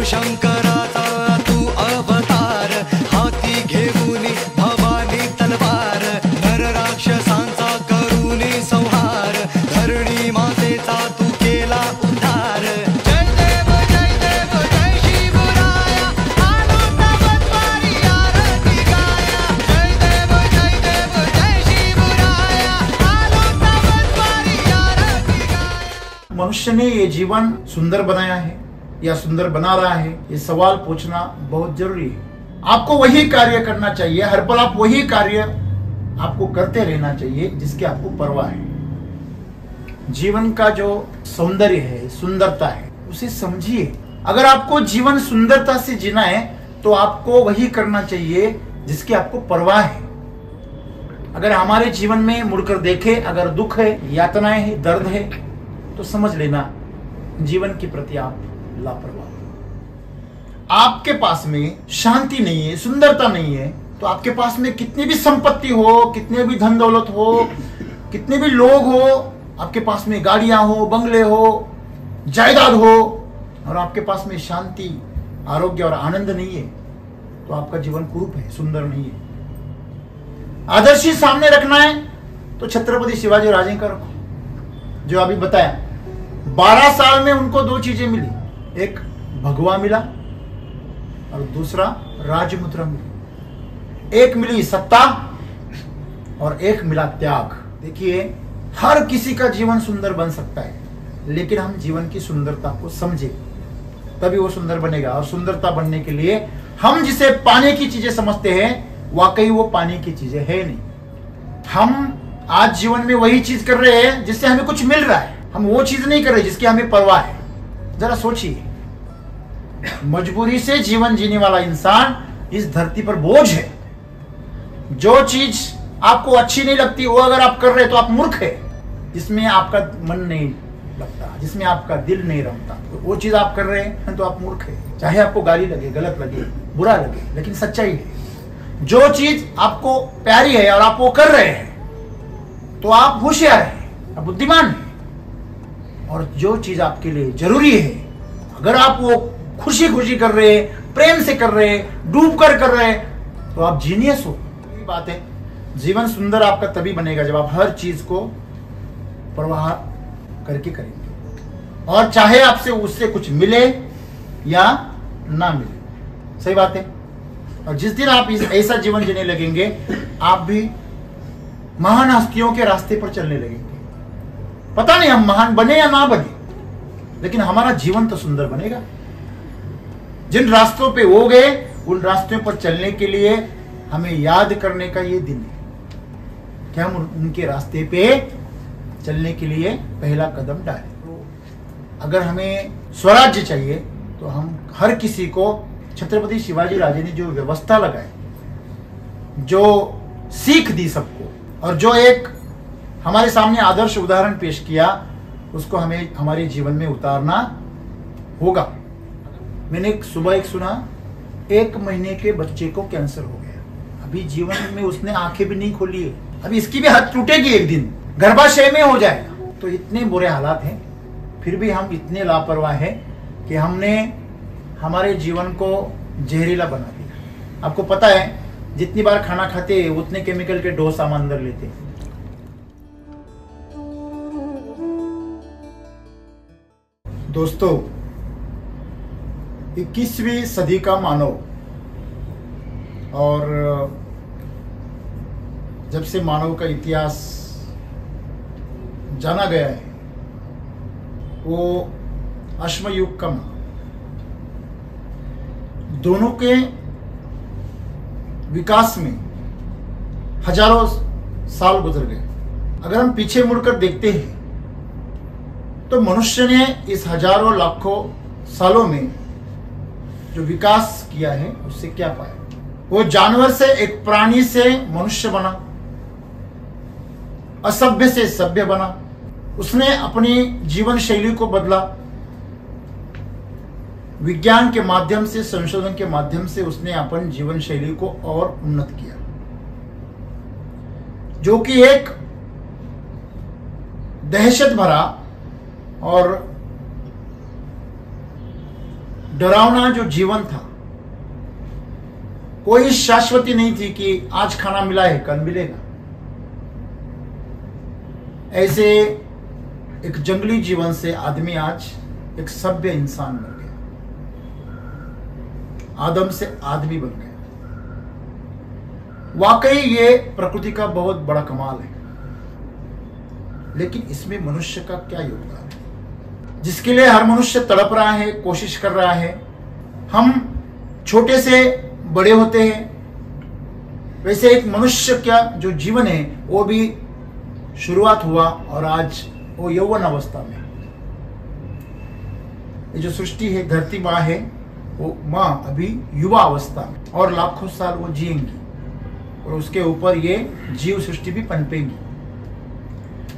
शंकराचा तू अवतार, हाती घेऊन भवानी तलवार, नर राक्षसांचा करूनी संहार, धरणी मातेचा तू केला उद्धार। जय देव जय शिवराया, आलो तवद्वारी आरती गाया। जय देव जय शिवराया, आलो तवद्वारी आरती गाया। मनुष्य ने ये जीवन सुंदर बनाया है या सुंदर बना रहा है, ये सवाल पूछना बहुत जरूरी है। आपको वही कार्य करना चाहिए, हर पल आप वही कार्य आपको करते रहना चाहिए जिसकी आपको परवाह है। जीवन का जो सौंदर्य है, सुंदरता है, उसे समझिए। अगर आपको जीवन सुंदरता से जीना है तो आपको वही करना चाहिए जिसकी आपको परवाह है। अगर हमारे जीवन में मुड़कर देखे, अगर दुख है, यातनाएं है, दर्द है, तो समझ लेना जीवन के प्रति आप लापरवाह। आपके पास में शांति नहीं है, सुंदरता नहीं है, तो आपके पास में कितनी भी संपत्ति हो, कितने भी धन दौलत हो, कितने भी लोग हो, आपके पास में गाड़ियां हो, बंगले हो, जायदाद हो, और आपके पास में शांति, आरोग्य और आनंद नहीं है, तो आपका जीवन कुरूप है, सुंदर नहीं है। आदर्श ही सामने रखना है तो छत्रपति शिवाजी राजे का रखो। जो अभी बताया, 12 साल में उनको 2 चीजें मिली, एक भगवा मिला और दूसरा राजमुद्रा मिली। एक मिली सत्ता और एक मिला त्याग। देखिए, हर किसी का जीवन सुंदर बन सकता है, लेकिन हम जीवन की सुंदरता को समझे तभी वो सुंदर बनेगा। और सुंदरता बनने के लिए हम जिसे पाने की चीजें समझते हैं, वाकई वो पाने की चीजें है नहीं। हम आज जीवन में वही चीज कर रहे हैं जिससे हमें कुछ मिल रहा है, हम वो चीज नहीं कर रहे जिसकी हमें परवाह है। जरा सोचिए, मजबूरी से जीवन जीने वाला इंसान इस धरती पर बोझ है। जो चीज आपको अच्छी नहीं लगती वो अगर आप कर रहे तो आप मूर्ख है। जिसमें आपका मन नहीं लगता, जिसमें आपका दिल नहीं रमता, तो वो चीज आप कर रहे हैं तो आप मूर्ख है। चाहे आपको गाली लगे, गलत लगे, बुरा लगे, लेकिन सच्चाई है। जो चीज आपको प्यारी है और आप वो कर रहे हैं तो आप होशियार हैं, आप बुद्धिमान हैं। और जो चीज आपके लिए जरूरी है, अगर आप वो खुशी खुशी कर रहे हैं, प्रेम से कर रहे हैं, डूब कर रहे हैं, तो आप जीनियस हो। ये बात है, जीवन सुंदर आपका तभी बनेगा जब आप हर चीज को परवाह करके करेंगे, और चाहे आपसे उससे कुछ मिले या ना मिले। सही बात है। और जिस दिन आप ऐसा जीवन जीने लगेंगे, आप भी महान हस्तियों के रास्ते पर चलने लगेंगे। पता नहीं हम महान बने या ना बने, लेकिन हमारा जीवन तो सुंदर बनेगा। जिन रास्तों पे वो गए, उन रास्तों पर चलने के लिए हमें याद करने का ये दिन है कि हम उनके रास्ते पे चलने के लिए पहला कदम डालें। तो अगर हमें स्वराज्य चाहिए तो हम हर किसी को, छत्रपति शिवाजी राजे ने जो व्यवस्था लगाई, जो सीख दी सबको, और जो एक हमारे सामने आदर्श उदाहरण पेश किया, उसको हमें हमारे जीवन में उतारना होगा। मैंने सुबह एक सुना, 1 महीने के बच्चे को कैंसर हो गया। अभी जीवन में उसने आंखें भी नहीं खोली है, अभी इसकी भी हाथ टूटेगी, एक दिन गर्भाशय में हो जाएगा। तो इतने बुरे हालात हैं, फिर भी हम इतने लापरवाह हैं कि हमने हमारे जीवन को जहरीला बना दिया। आपको पता है, जितनी बार खाना खाते हैं उतने केमिकल के डोज हम अंदर लेते हैं। दोस्तों, 21वीं सदी का मानव, और जब से मानव का इतिहास जाना गया है, वो अश्मयुग का मानव, दोनों के विकास में हजारों साल गुजर गए। अगर हम पीछे मुड़कर देखते हैं तो मनुष्य ने इस हजारों लाखों सालों में जो विकास किया है, उससे क्या पाया? वो जानवर से, एक प्राणी से मनुष्य बना, असभ्य से सभ्य बना। उसने अपनी जीवन शैली को बदला, विज्ञान के माध्यम से, संशोधन के माध्यम से उसने अपन जीवन शैली को और उन्नत किया, जो कि एक दहशत भरा और डरावना जो जीवन था, कोई शाश्वती नहीं थी कि आज खाना मिला है कल मिलेगा। ऐसे एक जंगली जीवन से आदमी आज एक सभ्य इंसान बन गया, आदम से आदमी बन गया। वाकई ये प्रकृति का बहुत बड़ा कमाल है, लेकिन इसमें मनुष्य का क्या योगदान है, जिसके लिए हर मनुष्य तड़प रहा है, कोशिश कर रहा है। हम छोटे से बड़े होते हैं, वैसे एक मनुष्य का जो जीवन है वो भी शुरुआत हुआ और आज वो यौवन अवस्था में। ये जो सृष्टि है, धरती माँ है, वो माँ अभी युवा अवस्था में, और लाखों साल वो जिएंगी और उसके ऊपर ये जीव सृष्टि भी पनपेगी।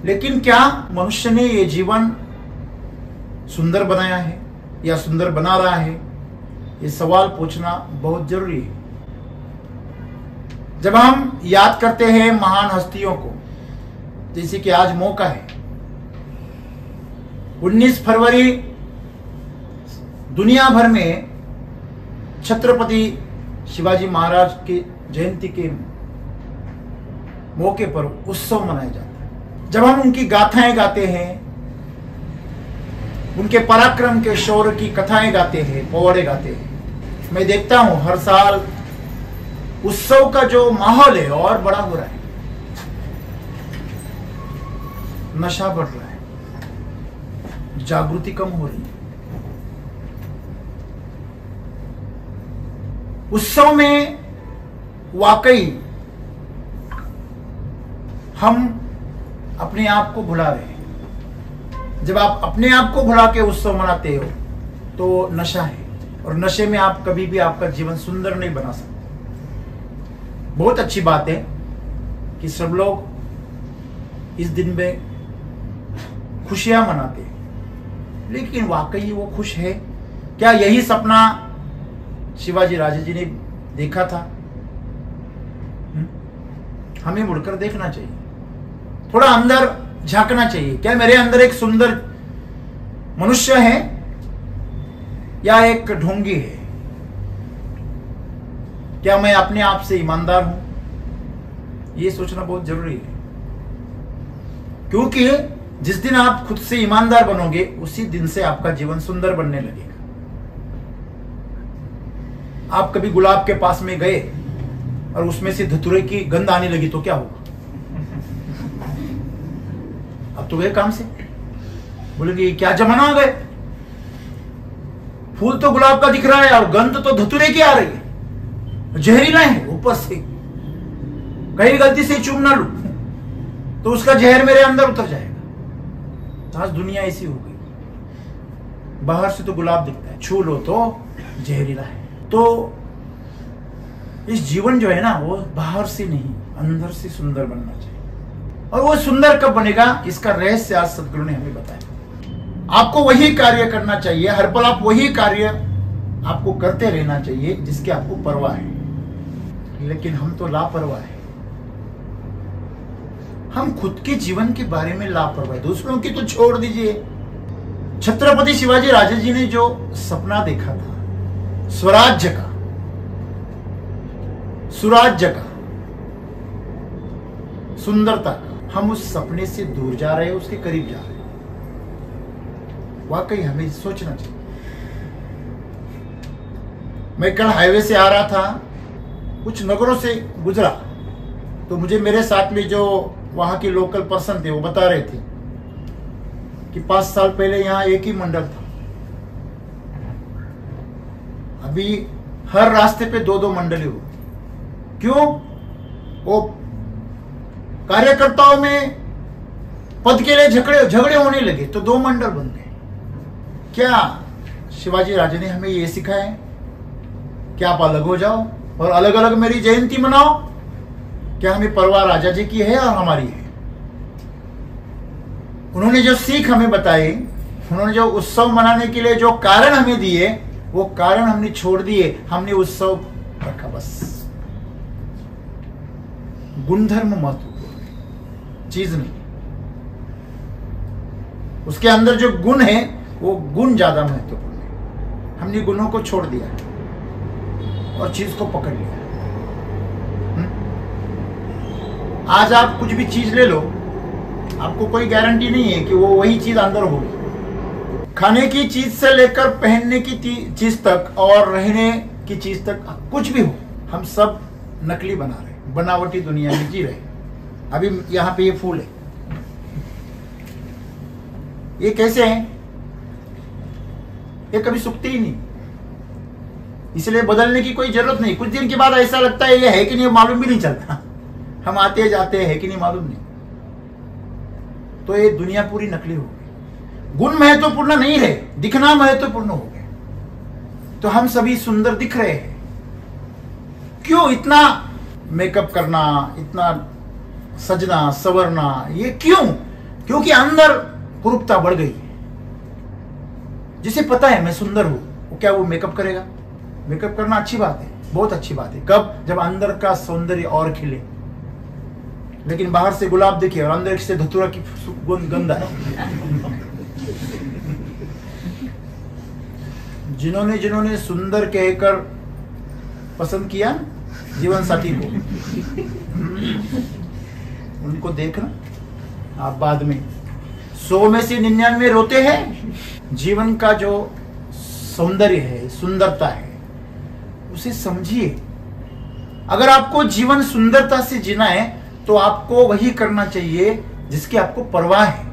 लेकिन क्या मनुष्य ने ये जीवन सुंदर बनाया है या सुंदर बना रहा है, ये सवाल पूछना बहुत जरूरी है। जब हम याद करते हैं महान हस्तियों को, जैसे कि आज मौका है, 19 फरवरी दुनिया भर में छत्रपति शिवाजी महाराज की जयंती के मौके पर उत्सव मनाया जाता है। जब हम उनकी गाथाएं गाते हैं, उनके पराक्रम के शौर्य की कथाएं गाते हैं, पोवाड़े गाते हैं, मैं देखता हूं हर साल उत्सव का जो माहौल है और बड़ा हो रहा है, नशा बढ़ रहा है, जागृति कम हो रही है। उत्सव में वाकई हम अपने आप को भुला रहे हैं। जब आप अपने आप को भुला के उत्सव मनाते हो तो नशा है, और नशे में आप कभी भी आपका जीवन सुंदर नहीं बना सकते। बहुत अच्छी बात है कि सब लोग इस दिन में खुशियां मनाते हैं, लेकिन वाकई वो खुश है क्या? यही सपना शिवाजी राजे जी ने देखा था? हमें मुड़कर देखना चाहिए, थोड़ा अंदर झांकना चाहिए। क्या मेरे अंदर एक सुंदर मनुष्य है या एक ढोंगी है? क्या मैं अपने आप से ईमानदार हूं? यह सोचना बहुत जरूरी है, क्योंकि जिस दिन आप खुद से ईमानदार बनोगे उसी दिन से आपका जीवन सुंदर बनने लगेगा। आप कभी गुलाब के पास में गए और उसमें से धतूरे की गंध आने लगी तो क्या होगा? अब तो गए काम से, बोलेंगे क्या जमाना आ गए, फूल तो गुलाब का दिख रहा है और गंध तो धतूरे की आ रही है, जहरीला है ऊपर से, कहीं गलती से चूम ना लूं तो उसका जहर मेरे अंदर उतर जाएगा। तो आज दुनिया ऐसी हो गई, बाहर से तो गुलाब दिखता है, छू लो तो जहरीला है। तो इस जीवन जो है ना, वो बाहर से नहीं अंदर से सुंदर बनना चाहिए। और वो सुंदर कब बनेगा, इसका रहस्य आज सदगुरु ने हमें बताया। आपको वही कार्य करना चाहिए, हर पल आप वही कार्य आपको करते रहना चाहिए जिसकी आपको परवाह है। लेकिन हम तो लापरवाह है, हम खुद के जीवन के बारे में लापरवाह, दूसरों की तो छोड़ दीजिए। छत्रपति शिवाजी राजे जी ने जो सपना देखा था स्वराज्य का, सुराज्य का, सुंदरता का, हम उस सपने से दूर जा रहे हैं, उसके करीब जा रहे हैं। वाकई हमें सोचना चाहिए। मैं कल हाईवे से आ रहा था, कुछ नगरों से गुजरा, तो मुझे मेरे साथ में जो वहां के लोकल पर्सन थे वो बता रहे थे कि 5 साल पहले यहां एक ही मंडल था, अभी हर रास्ते पे 2-2 मंडली हो। क्यों? वो कार्यकर्ताओं में पद के लिए झगड़े होने लगे तो 2 मंडल बन गए। क्या शिवाजी राजे ने हमें ये सिखाया है कि आप अलग हो जाओ और अलग अलग मेरी जयंती मनाओ? क्या हमें परवाह राजा जी की है और हमारी है? उन्होंने जो सीख हमें बताई, उन्होंने जो उत्सव मनाने के लिए जो कारण हमें दिए, वो कारण हमने छोड़ दिए, हमने उत्सव रखा बस। गुणधर्म महत्वपूर्ण चीज नहीं, उसके अंदर जो गुण है वो गुण ज्यादा महत्वपूर्ण है। हमने गुणों को छोड़ दिया और चीज को पकड़ लिया। आज आप कुछ भी चीज ले लो, आपको कोई गारंटी नहीं है कि वो वही चीज अंदर होगी। खाने की चीज से लेकर पहनने की चीज तक और रहने की चीज तक, कुछ भी हो, हम सब नकली बना रहे, बनावटी दुनिया में जी रहे। अभी यहाँ पे ये फूल है, ये कैसे हैं? ये कभी सूखते ही नहीं, इसलिए बदलने की कोई जरूरत नहीं। कुछ दिन के बाद ऐसा लगता है ये है कि नहीं मालूम भी नहीं चलता, हम आते जाते हैं कि नहीं मालूम नहीं। तो ये दुनिया पूरी नकली हो गई। गुण महत्वपूर्ण नहीं रहे, दिखना महत्वपूर्ण हो गया। तो हम सभी सुंदर दिख रहे हैं, क्यों इतना मेकअप करना, इतना सजना संवरना, ये क्यों? क्योंकि अंदर कुरूपता बढ़ गई। जिसे पता है मैं सुंदर हूं, वो क्या वो मेकअप करेगा? मेकअप करना अच्छी बात है, बहुत अच्छी बात है। कब? जब अंदर का सौंदर्य और खिले। लेकिन बाहर से गुलाब दिखे और अंदर से धतूरा की गंध है। जिन्होंने सुंदर कहकर पसंद किया जीवन साथी को, उनको देखना आप बाद में 100 में से 99 रोते हैं। जीवन का जो सौंदर्य है, सुंदरता है, उसे समझिए। अगर आपको जीवन सुंदरता से जीना है तो आपको वही करना चाहिए जिसकी आपको परवाह है।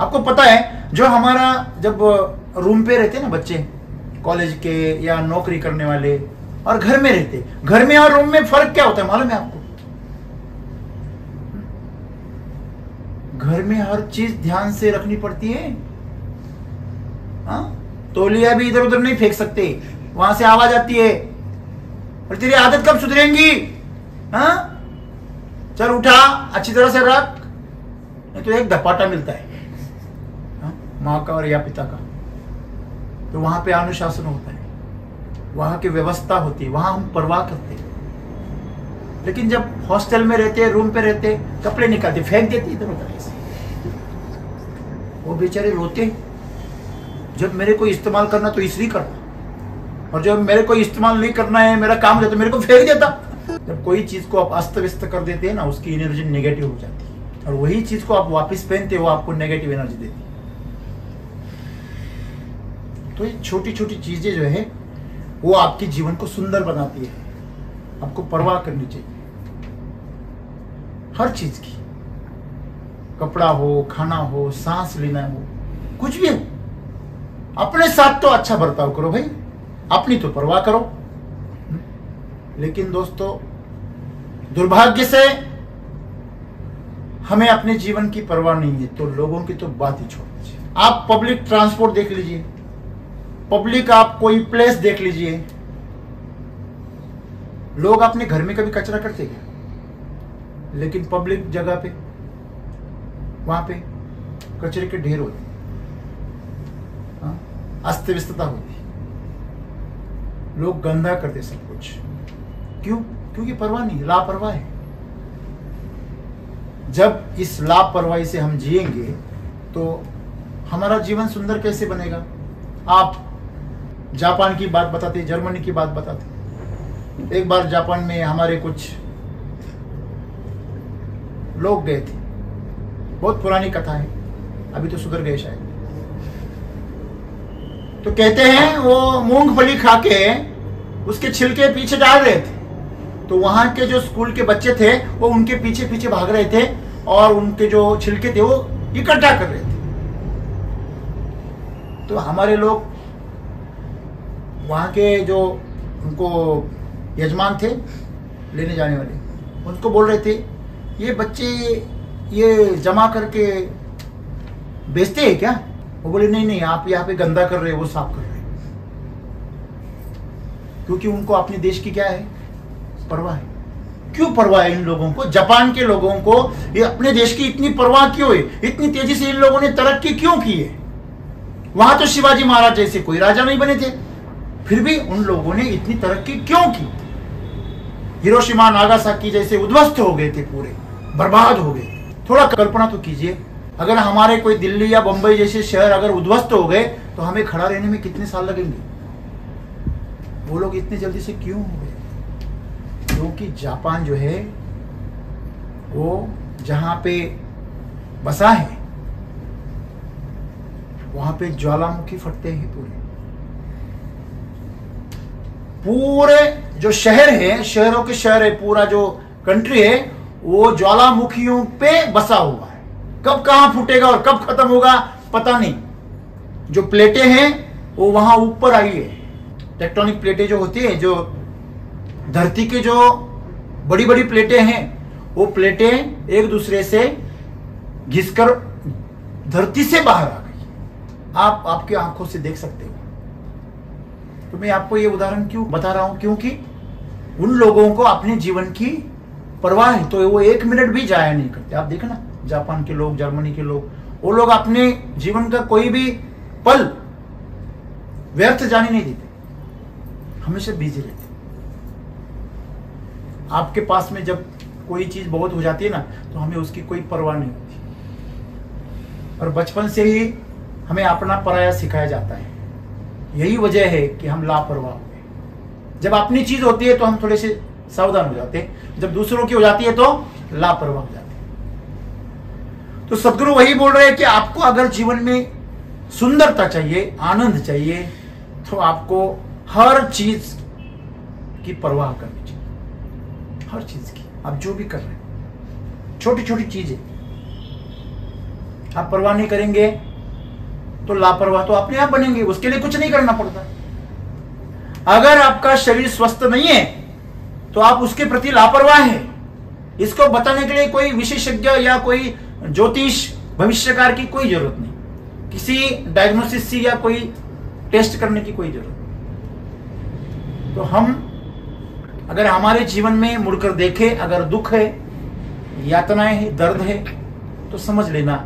आपको पता है, जो हमारा जब रूम पे रहते ना बच्चे, कॉलेज के या नौकरी करने वाले, और घर में रहते, घर में और रूम में फर्क क्या होता है मालूम है आपको? घर में हर चीज ध्यान से रखनी पड़ती है। तौलिया भी इधर उधर नहीं फेंक सकते, वहां से आवाज आती है। और तेरी आदत कब सुधरेंगी? चल उठा, अच्छी तरह से रख, नहीं तो एक धपाटा मिलता है माँ का और या पिता का। तो वहां पे अनुशासन होता है, वहां की व्यवस्था होती है, वहां हम परवाह करते हैं। लेकिन जब हॉस्टल में रहते, रूम पे रहते, कपड़े निकालते फेंक देते इधर उधर ऐसे, वो बेचारे रोते। जब मेरे को इस्तेमाल करना तो इसलिए करता, और जब मेरे को इस्तेमाल नहीं करना है, मेरा काम है, तो मेरे को फेंक देता। जब कोई चीज को आप अस्त व्यस्त कर देते हैं ना, उसकी एनर्जी नेगेटिव हो जाती है, और वही चीज को आप वापस पहनते हो, वो आपको नेगेटिव एनर्जी देती है। तो ये छोटी छोटी चीजें जो है वो आपके जीवन को सुंदर बनाती है। आपको परवाह करनी चाहिए हर चीज की, कपड़ा हो, खाना हो, सांस लेना हो, कुछ भी हो। अपने साथ तो अच्छा बर्ताव करो भाई, अपनी तो परवाह करो। लेकिन दोस्तों, दुर्भाग्य से हमें अपने जीवन की परवाह नहीं है, तो लोगों की तो बात ही छोड़ दीजिए। आप पब्लिक ट्रांसपोर्ट देख लीजिए, पब्लिक आप कोई प्लेस देख लीजिए, लोग अपने घर में कभी कचरा करते क्या? लेकिन पब्लिक जगह पे, वहां पे कचरे के ढेर होते, अस्त व्यस्तता होती, लोग गंदा करते सब कुछ। क्यों? क्योंकि परवाह नहीं, लापरवाह है। जब इस लापरवाही से हम जिएंगे तो हमारा जीवन सुंदर कैसे बनेगा? आप जापान की बात बताते, जर्मनी की बात बताते। एक बार जापान में हमारे कुछ लोग गए थे, बहुत पुरानी कथा है, अभी तो सुधर गए शायद। तो कहते हैं वो मूंगफली खा के उसके छिलके पीछे डाल रहे थे, तो वहां के जो स्कूल के बच्चे थे वो उनके पीछे पीछे भाग रहे थे और उनके जो छिलके थे वो इकट्ठा कर रहे थे। तो हमारे लोग वहां के जो उनको यजमान थे लेने जाने वाले, उनको बोल रहे थे ये बच्चे ये जमा करके बेचते हैं क्या? वो बोले नहीं नहीं, आप यहाँ पे गंदा कर रहे हो, वो साफ कर रहे हैं। क्योंकि उनको अपने देश की क्या है? परवाह है। क्यों परवाह है इन लोगों को? जापान के लोगों को ये अपने देश की इतनी परवाह क्यों है? इतनी तेजी से इन लोगों ने तरक्की क्यों की है? वहां तो शिवाजी महाराज जैसे कोई राजा नहीं बने थे, फिर भी उन लोगों ने इतनी तरक्की क्यों की? हिरोशिमा नागासाकी जैसे उद्ध्वस्त हो गए थे, पूरे बर्बाद हो गए। थोड़ा कल्पना तो कीजिए, अगर हमारे कोई दिल्ली या बंबई जैसे शहर अगर उद्ध्वस्त हो गए तो हमें खड़ा रहने में कितने साल लगेंगे? वो लोग इतने जल्दी से क्यों हो गए? क्योंकि जापान जो है वो जहां पे बसा है वहां पे ज्वालामुखी फटते हैं पूरे जो शहर है, शहरों के शहर है, पूरा जो कंट्री है वो ज्वालामुखियों पे बसा हुआ है। कब कहां फूटेगा और कब खत्म होगा पता नहीं। जो प्लेटें हैं वो वहां ऊपर आई है, टेक्टोनिक प्लेटें जो होती है, जो धरती के जो बड़ी बड़ी प्लेटें हैं वो प्लेटें एक दूसरे से घिसकर धरती से बाहर आ गई। आप आपकी आंखों से देख सकते हो। तो मैं आपको ये उदाहरण क्यों बता रहा हूं? क्योंकि उन लोगों को अपने जीवन की परवाह है, तो वो एक मिनट भी जाया नहीं करते। आप देखना जापान के लोग, जर्मनी के लोग, वो लोग अपने जीवन का कोई भी पल व्यर्थ जाने नहीं देते, हमेशा बिजी रहते। आपके पास में जब कोई चीज बहुत हो जाती है ना तो हमें उसकी कोई परवाह नहीं होती। और बचपन से ही हमें अपना पराया सिखाया जाता है। यही वजह है कि हम लापरवाह हो गए। जब अपनी चीज होती है तो हम थोड़े से सावधान हो जाते हैं, जब दूसरों की हो जाती है तो लापरवाह हो जाते हैं। तो सदगुरु वही बोल रहे हैं कि आपको अगर जीवन में सुंदरता चाहिए, आनंद चाहिए, तो आपको हर चीज की परवाह करनी चाहिए। हर चीज की, आप जो भी कर रहे हैं, छोटी छोटी चीजें आप परवाह नहीं करेंगे तो लापरवाह तो अपने आप बनेंगे। उसके लिए कुछ नहीं करना पड़ता। अगर आपका शरीर स्वस्थ नहीं है तो आप उसके प्रति लापरवाह है। इसको बताने के लिए कोई विशेषज्ञ या कोई ज्योतिष भविष्यकार की कोई जरूरत नहीं, किसी डायग्नोसिस या कोई टेस्ट करने की कोई जरूरत नहीं। तो हम अगर हमारे जीवन में मुड़कर देखें, अगर दुख है, यातनाएं है, दर्द है, तो समझ लेना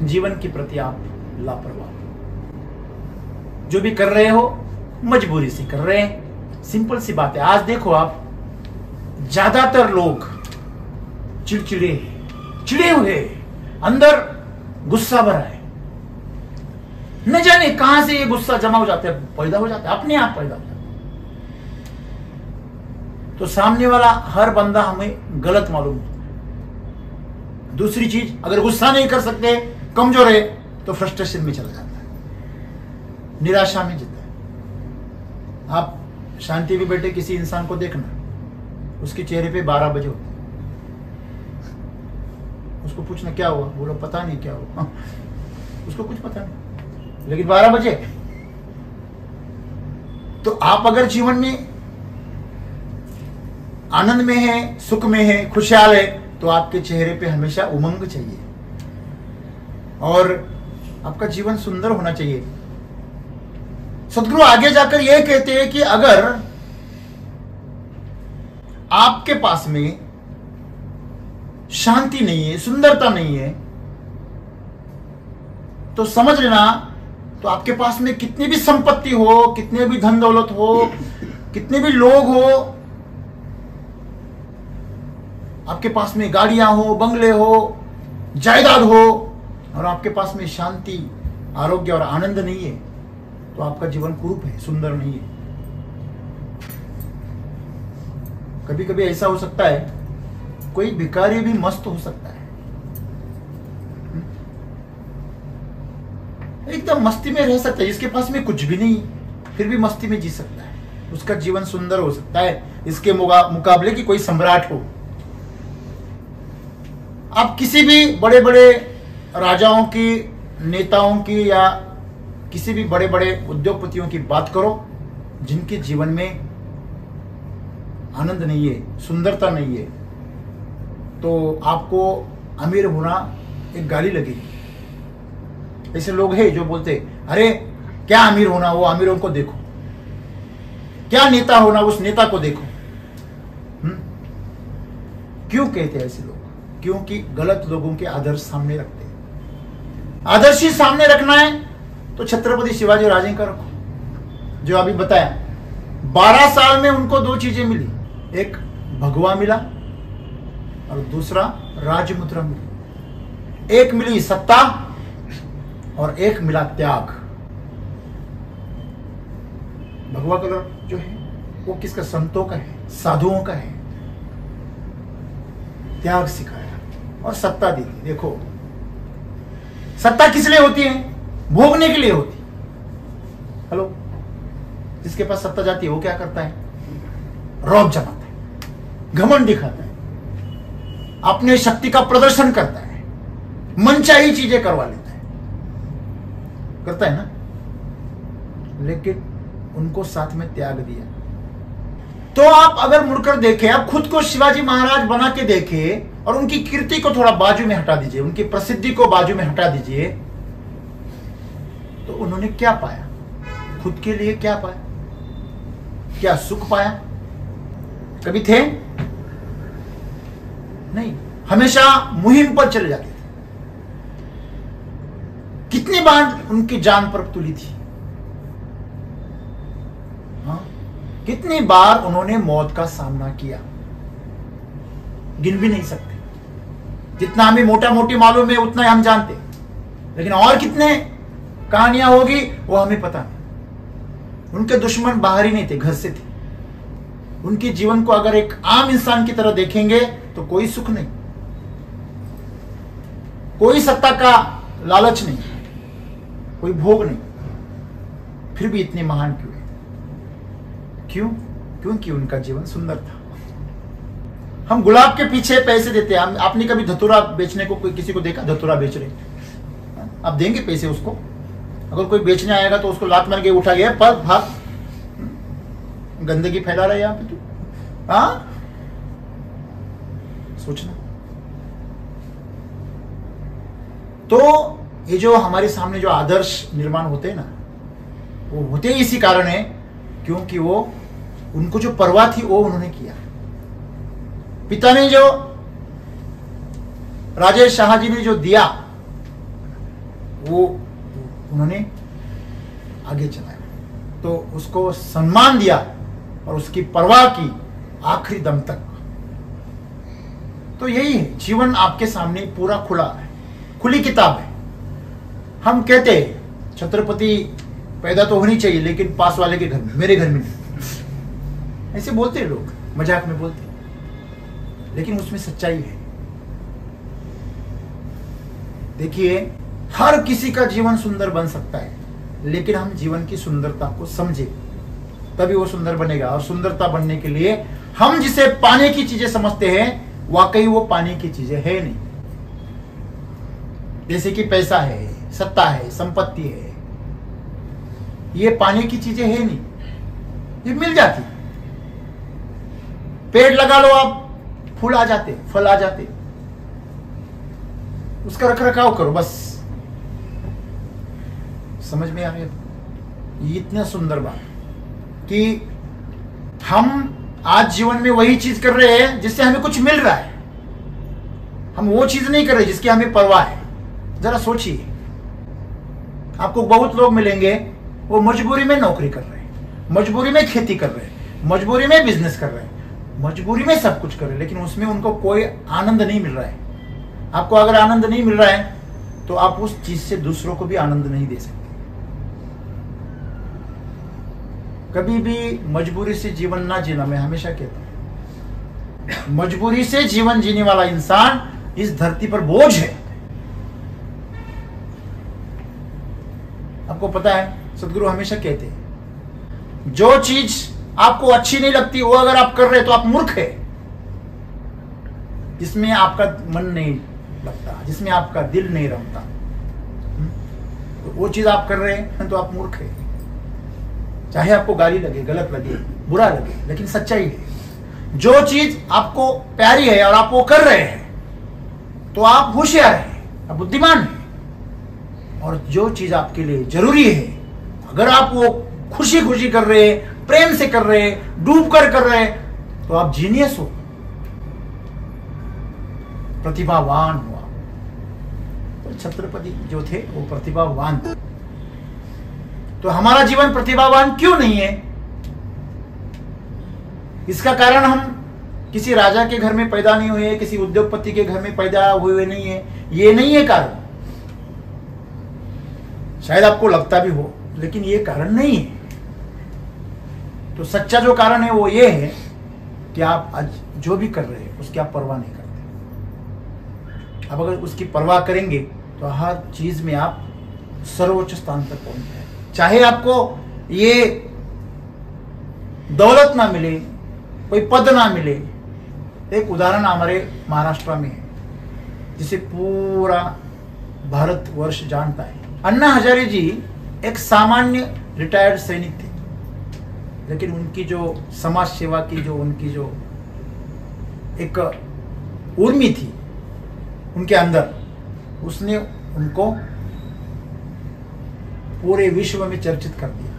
जीवन के प्रति आप लापरवाह। जो भी कर रहे हो मजबूरी से कर रहे हैं, सिंपल सी बात है। आज देखो आप, ज्यादातर लोग चिड़े हुए, अंदर गुस्सा भरा है। न जाने कहां से ये गुस्सा जमा हो जाता है, पैदा हो जाता है, अपने आप पैदा हो जाता है। तो सामने वाला हर बंदा हमें गलत मालूम होता है। दूसरी चीज, अगर गुस्सा नहीं कर सकते, कमजोर है, तो फ्रस्ट्रेशन में चला जाता है, निराशा में जीता है। आप शांति में बैठे किसी इंसान को देखना, उसके चेहरे पे 12 बजे होते, उसको पूछना क्या हुआ, बोलो पता नहीं क्या हुआ। उसको कुछ पता नहीं, लेकिन 12 बजे। तो आप अगर जीवन में आनंद में है, सुख में है, खुशहाल है, तो आपके चेहरे पे हमेशा उमंग चाहिए और आपका जीवन सुंदर होना चाहिए। सदगुरु आगे जाकर यह कहते हैं कि अगर आपके पास में शांति नहीं है, सुंदरता नहीं है, तो समझ लेना, तो आपके पास में कितनी भी संपत्ति हो, कितने भी धन दौलत हो, कितने भी लोग हो, आपके पास में गाड़ियां हो, बंगले हो, जायदाद हो, और आपके पास में शांति, आरोग्य और आनंद नहीं है, तो आपका जीवन कुरूप है, सुंदर नहीं है। कभी कभी ऐसा हो सकता है, कोई भिखारी भी मस्त हो सकता है, एकदम मस्ती में रह सकता है, जिसके पास में कुछ भी नहीं फिर भी मस्ती में जी सकता है, उसका जीवन सुंदर हो सकता है, इसके मुकाबले की कोई सम्राट हो। आप किसी भी बड़े बड़े राजाओं की, नेताओं की, या किसी भी बड़े बड़े उद्योगपतियों की बात करो, जिनके जीवन में आनंद नहीं है, सुंदरता नहीं है, तो आपको अमीर होना एक गाली लगेगी। ऐसे लोग हैं जो बोलते, अरे क्या अमीर होना, वो अमीरों को देखो, क्या नेता होना, उस नेता को देखो। क्यों कहते हैं ऐसे लोग? क्योंकि गलत लोगों के आदर्श सामने रखते हैं। आदर्श ही सामने रखना है तो छत्रपति शिवाजी राजे का रखो, जो अभी बताया। 12 साल में उनको 2 चीजें मिली, एक भगवा मिला और दूसरा राजमुद्रा मिली। एक मिली सत्ता और एक मिला त्याग। भगवा कलर जो है वो किसका? संतों का है, साधुओं का है। त्याग सिखाया और सत्ता दी। देखो सत्ता किस लिए होती है? भोगने के लिए होती है। हेलो, जिसके पास सत्ता जाती है वो क्या करता है? रौब जमाता है, घमंड दिखाता है, अपने शक्ति का प्रदर्शन करता है, मनचाही चीजें करवा लेता है, करता है ना। लेकिन उनको साथ में त्याग दिया। तो आप अगर मुड़कर देखें, आप खुद को शिवाजी महाराज बना के देखें और उनकी कीर्ति को थोड़ा बाजू में हटा दीजिए, उनकी प्रसिद्धि को बाजू में हटा दीजिए, तो उन्होंने क्या पाया? खुद के लिए क्या पाया? क्या सुख पाया? कभी थे? नहीं, हमेशा मुहिम पर चले जाते थे। कितनी बार उनकी जान पर तुली थी? हाँ? कितनी बार उन्होंने मौत का सामना किया? गिन भी नहीं सकते। जितना हमें मोटा मोटी मालूम है उतना हम जानते, लेकिन और कितने कहानियां होगी वो हमें पता नहीं। उनके दुश्मन बाहर ही नहीं थे, घर से थे। उनके जीवन को अगर एक आम इंसान की तरह देखेंगे तो कोई सुख नहीं, कोई सत्ता का लालच नहीं, कोई भोग नहीं, फिर भी इतने महान क्यों है? क्यों? क्योंकि उनका जीवन सुंदर था। हम गुलाब के पीछे पैसे देते हैं। आपने कभी धतूरा बेचने को, कोई किसी को देखा धतूरा बेच रहे? आप देंगे पैसे उसको? अगर कोई बेचने आएगा तो उसको लात मार के उठा गया, पर भाग, गंदगी फैला रहा है यहां पे तू। हाँ, सोचना। तो ये जो हमारे सामने जो आदर्श निर्माण होते हैं ना, वो होते ही इसी कारण है क्योंकि वो, उनको जो परवाह थी वो उन्होंने किया। पिता ने जो, राजेश शाह जी ने जो दिया वो उन्होंने आगे चलाया, तो उसको सम्मान दिया और उसकी परवाह की आखिरी दम तक। तो यही है, जीवन आपके सामने पूरा खुला है, खुली किताब है। हम कहते हैं छत्रपति पैदा तो होनी चाहिए लेकिन पास वाले के घर में, मेरे घर में नहीं, ऐसे बोलते हैं लोग, मजाक में बोलते हैं, लेकिन उसमें सच्चाई है। देखिए, हर किसी का जीवन सुंदर बन सकता है, लेकिन हम जीवन की सुंदरता को समझे तभी वो सुंदर बनेगा। और सुंदरता बनने के लिए हम जिसे पाने की चीजें समझते हैं, वाकई वो पाने की चीजें है नहीं। जैसे कि पैसा है, सत्ता है, संपत्ति है, ये पाने की चीजें है नहीं, ये मिल जाती। पेड़ लगा लो आप, फूल आ जाते, फल आ जाते, उसका रख रखाव करो बस। समझ में आ गया? ये इतना सुंदर बात कि हम आज जीवन में वही चीज कर रहे हैं जिससे हमें कुछ मिल रहा है, हम वो चीज नहीं कर रहे जिसकी हमें परवाह है। जरा सोचिए, आपको बहुत लोग मिलेंगे वो मजबूरी में नौकरी कर रहे हैं, मजबूरी में खेती कर रहे हैं, मजबूरी में बिजनेस कर रहे हैं, मजबूरी में सब कुछ कर रहे हैं, लेकिन उसमें उनको कोई आनंद नहीं मिल रहा है। आपको अगर आनंद नहीं मिल रहा है तो आप उस चीज से दूसरों को भी आनंद नहीं दे सकते। कभी भी मजबूरी से जीवन ना जीना, मैं हमेशा कहता हूं, मजबूरी से जीवन जीने वाला इंसान इस धरती पर बोझ है। आपको पता है, सदगुरु हमेशा कहते हैं, जो चीज आपको अच्छी नहीं लगती वो अगर आप कर रहे तो आप मूर्ख है। जिसमें आपका मन नहीं लगता, जिसमें आपका दिल नहीं रमता, तो वो चीज आप कर रहे हैं तो आप मूर्ख है। चाहे आपको गाली लगे, गलत लगे, बुरा लगे, लेकिन सच्चाई है। जो चीज आपको प्यारी है और आप वो कर रहे हैं तो आप होशियार हैं, आप बुद्धिमान हैं। और जो चीज आपके लिए जरूरी है, अगर आप वो खुशी खुशी कर रहे हैं, प्रेम से कर रहे हैं, डूब कर रहे हैं, तो आप जीनियस हो, प्रतिभावान हुआ। तो छत्रपति जो थे वो प्रतिभावान थे। तो हमारा जीवन प्रतिभावान क्यों नहीं है? इसका कारण हम किसी राजा के घर में पैदा नहीं हुए, किसी उद्योगपति के घर में पैदा हुए नहीं है, ये नहीं है कारण। शायद आपको लगता भी हो, लेकिन ये कारण नहीं है। तो सच्चा जो कारण है वो ये है कि आप आज जो भी कर रहे हैं उसकी आप परवाह नहीं करते। अब अगर उसकी परवाह करेंगे तो हर चीज में आप सर्वोच्च स्थान तक पहुंच जाए। चाहे आपको ये दौलत ना मिले, कोई पद ना मिले। एक उदाहरण हमारे महाराष्ट्र में है जिसे पूरा भारतवर्ष जानता है। अन्ना हजारे जी एक सामान्य रिटायर्ड सैनिक थे, लेकिन उनकी जो समाज सेवा की जो उनकी जो एक उर्मी थी उनके अंदर, उसने उनको पूरे विश्व में चर्चित कर दिया।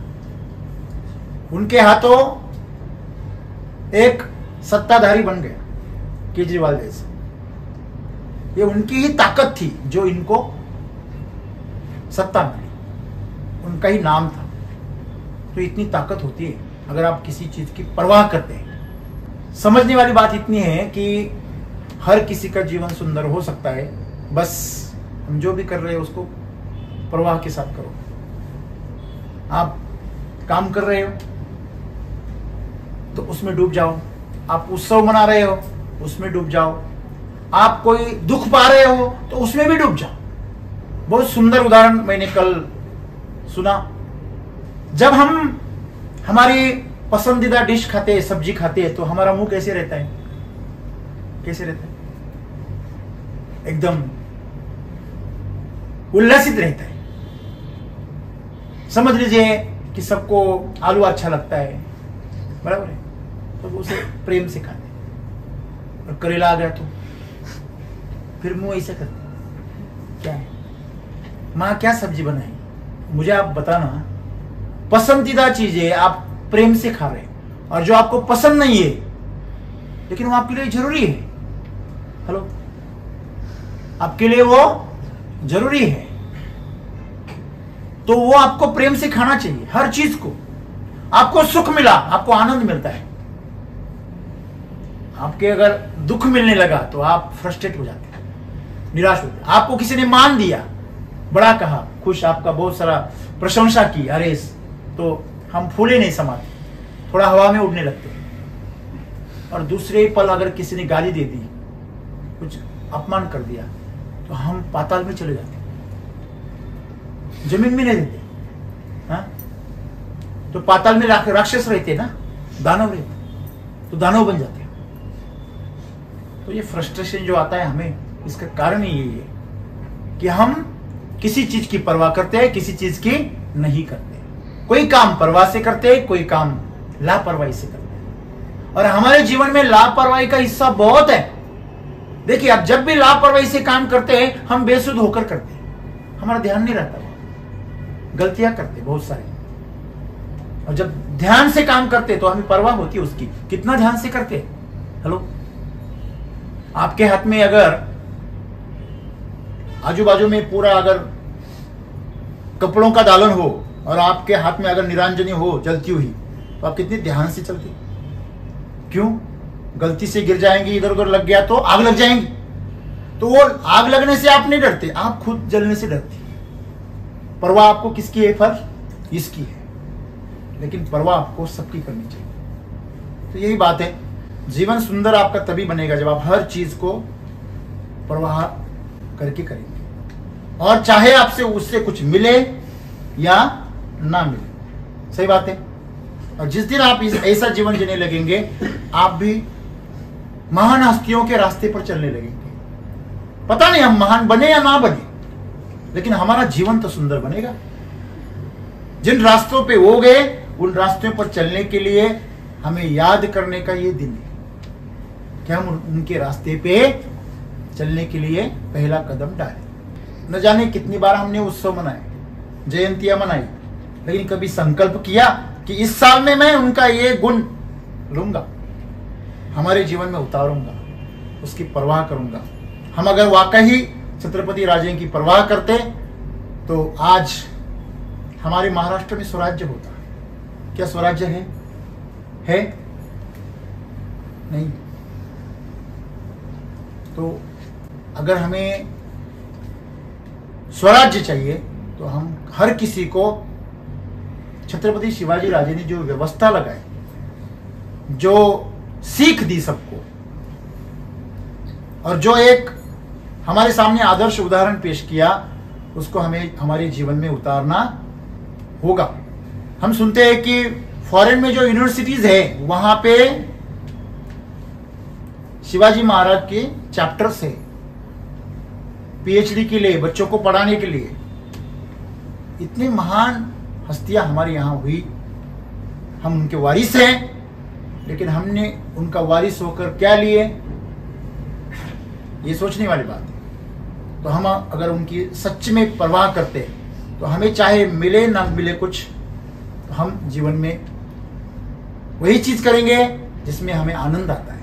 उनके हाथों एक सत्ताधारी बन गया केजरीवाल जैसे। ये उनकी ही ताकत थी जो इनको सत्ता मिली, उनका ही नाम था। तो इतनी ताकत होती है अगर आप किसी चीज की परवाह करते हैं। समझने वाली बात इतनी है कि हर किसी का जीवन सुंदर हो सकता है, बस हम जो भी कर रहे हैं उसको परवाह के साथ करो। आप काम कर रहे हो तो उसमें डूब जाओ, आप उत्सव मना रहे हो उसमें डूब जाओ, आप कोई दुख पा रहे हो तो उसमें भी डूब जाओ। बहुत सुंदर उदाहरण मैंने कल सुना। जब हम हमारी पसंदीदा डिश खाते हैं, सब्जी खाते हैं, तो हमारा मुंह कैसे रहता है? कैसे रहता है? एकदम उल्लासित रहता है। समझ लीजिए कि सबको आलू अच्छा लगता है, बराबर है, तो उसे प्रेम से खाते हैं। और करेला आ गया तो फिर मुंह ऐसा करते हैं, क्या है माँ क्या सब्जी बनाई? मुझे आप बताना, पसंदीदा चीजें आप प्रेम से खा रहे हैं और जो आपको पसंद नहीं है लेकिन वो आपके लिए जरूरी है, हेलो, आपके लिए वो जरूरी है, तो वो आपको प्रेम से खाना चाहिए। हर चीज को आपको सुख मिला, आपको आनंद मिलता है। आपके अगर दुख मिलने लगा तो आप फ्रस्ट्रेट हो जाते हैं, निराश होते हैं। आपको किसी ने मान दिया, बड़ा कहा, खुश, आपका बहुत सारा प्रशंसा की, अरे, तो हम फूले नहीं समाते, थोड़ा हवा में उड़ने लगते हैं। और दूसरे पल अगर किसी ने गाली दे दी, कुछ अपमान कर दिया, तो हम पाताल में चले जाते हैं, जमीन में नहीं रहते। हाँ? तो पाताल में राक्षस रहते ना, दानव रहते, तो दानव बन जाते हैं। तो ये फ्रस्ट्रेशन जो आता है हमें, इसका कारण ही यही है कि हम किसी चीज की परवाह करते हैं, किसी चीज की नहीं करते। कोई काम परवाह से करते हैं, कोई काम लापरवाही से करते हैं। और हमारे जीवन में लापरवाही का हिस्सा बहुत है। देखिए, आप जब भी लापरवाही से काम करते हैं, हम बेसुध होकर करते हैं, हमारा ध्यान नहीं रहता, गलतियां करते बहुत सारी। और जब ध्यान से काम करते तो हमें परवाह होती है उसकी, कितना ध्यान से करते। हेलो, आपके हाथ में अगर आजू बाजू में पूरा अगर कपड़ों का दालन हो और आपके हाथ में अगर निरांजनी हो जलती हुई, तो आप कितने ध्यान से चलते। क्यों? गलती से गिर जाएंगी, इधर उधर लग गया तो आग लग जाएंगी। तो वो आग लगने से आप नहीं डरते, आप खुद जलने से डरते। परवाह आपको किसकी है? फर्ज इसकी है, लेकिन परवाह आपको सबकी करनी चाहिए। तो यही बात है, जीवन सुंदर आपका तभी बनेगा जब आप हर चीज को परवाह करके करेंगे, और चाहे आपसे उससे कुछ मिले या ना मिले। सही बात है। और जिस दिन आप ऐसा जीवन जीने लगेंगे, आप भी महान हस्तियों के रास्ते पर चलने लगेंगे। पता नहीं हम महान बने या ना बने, लेकिन हमारा जीवन तो सुंदर बनेगा। जिन रास्तों पे वो गए, उन रास्तों पर चलने के लिए हमें याद करने का ये दिन है कि हम उनके रास्ते पे चलने के लिए पहला कदम डालें। न जाने कितनी बार हमने उत्सव मनाए, जयंतियां मनाई, लेकिन कभी संकल्प किया कि इस साल में मैं उनका ये गुण लूंगा, हमारे जीवन में उतारूंगा, उसकी परवाह करूंगा। हम अगर वाकई छत्रपति राजे की परवाह करते तो आज हमारे महाराष्ट्र में स्वराज्य होता। क्या स्वराज्य है? नहीं। तो अगर हमें स्वराज्य चाहिए तो हम हर किसी को, छत्रपति शिवाजी राजे ने जो व्यवस्था लगाई, जो सीख दी सबको, और जो एक हमारे सामने आदर्श उदाहरण पेश किया, उसको हमें हमारे जीवन में उतारना होगा। हम सुनते हैं कि फॉरेन में जो यूनिवर्सिटीज है वहां पे शिवाजी महाराज के चैप्टर्स है, पीएचडी के लिए, बच्चों को पढ़ाने के लिए। इतनी महान हस्तियां हमारे यहां हुई, हम उनके वारिस हैं, लेकिन हमने उनका वारिस होकर क्या लिए, ये सोचने वाली बात है। तो हम अगर उनकी सच में परवाह करते हैं तो हमें चाहे मिले ना मिले कुछ, तो हम जीवन में वही चीज करेंगे जिसमें हमें आनंद आता है।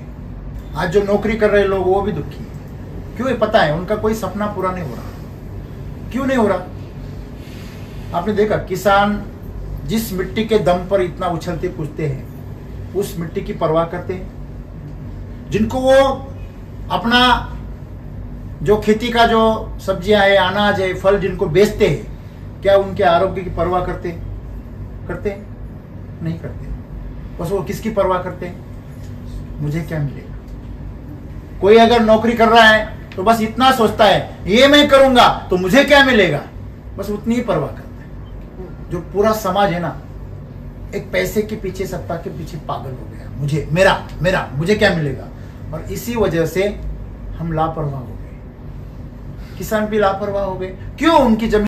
आज जो नौकरी कर रहे लोग वो भी दुखी है, क्यों है पता है, उनका कोई सपना पूरा नहीं हो रहा। क्यों नहीं हो रहा? आपने देखा, किसान जिस मिट्टी के दम पर इतना उछलते कूदते हैं, उस मिट्टी की परवाह करते हैं। जिनको वो अपना जो खेती का जो सब्जियां है, अनाज है, फल जिनको बेचते हैं, क्या उनके आरोग्य की परवाह करते नहीं करते। बस वो किसकी परवाह करते हैं, मुझे क्या मिलेगा। कोई अगर नौकरी कर रहा है तो बस इतना सोचता है, ये मैं करूंगा तो मुझे क्या मिलेगा, बस उतनी ही परवाह करता है। जो पूरा समाज है ना, एक पैसे के पीछे, सत्ता के पीछे पागल हो गया। मुझे, मेरा मेरा, मुझे क्या मिलेगा। और इसी वजह से हम लापरवाह हो गए, किसान भी लापरवाह हो गए। क्यों? उनकी जमीन